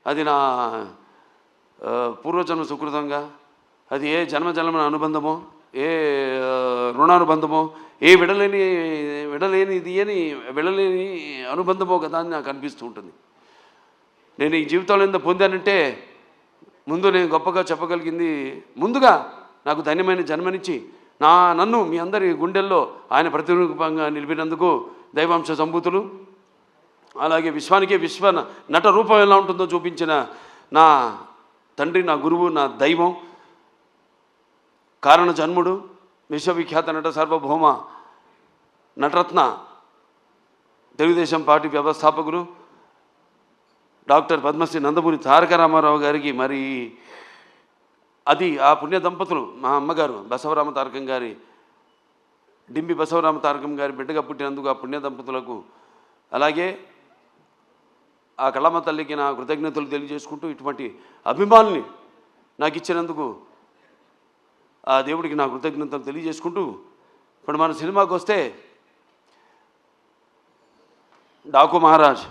అది నా పూర్వజన్మ సుకృతంగా, అది ఏ జన్మజన్మ అనుబంధమో, ఏ రుణానుబంధమో, ఏ విడలేని అనుబంధమో కదా అని నాకు అనిపిస్తూ ఉంటుంది. నేను ఈ జీవితంలో ఎంత పొందానంటే, ముందు నేను గొప్పగా చెప్పగలిగింది, ముందుగా నాకు ధన్యమైన జన్మనిచ్చి నన్ను మీ అందరి గుండెల్లో ఆయన ప్రతిరూపంగా నిలిపినందుకు దైవాంశ సంభూతులు. అలాగే విశ్వానికే విశ్వ నట రూపం ఎలా ఉంటుందో చూపించిన నా తండ్రి, నా గురువు, నా దైవం, కారణ జన్ముడు, విశ్వవిఖ్యాత నట సార్వభౌమ నటరత్న, తెలుగుదేశం పార్టీ వ్యవస్థాపకులు డాక్టర్ పద్మశ్రీ నందమూరి తారక రామారావు గారికి, మరి అది ఆ పుణ్య దంపతులు, మా అమ్మగారు బసవరామ తారకం గారి, డింబి బసవరామ తారకం గారి బిడ్డగా పుట్టినందుకు ఆ పుణ్య దంపతులకు, అలాగే ఆ కళమ్మ తల్లికి నా కృతజ్ఞతలు తెలియజేసుకుంటూ, ఇటువంటి అభిమానుల్ని నాకు ఇచ్చినందుకు ఆ దేవుడికి నా కృతజ్ఞతలు తెలియజేసుకుంటూ, ఇప్పుడు మన సినిమాకి వస్తే డాకు మహారాజ్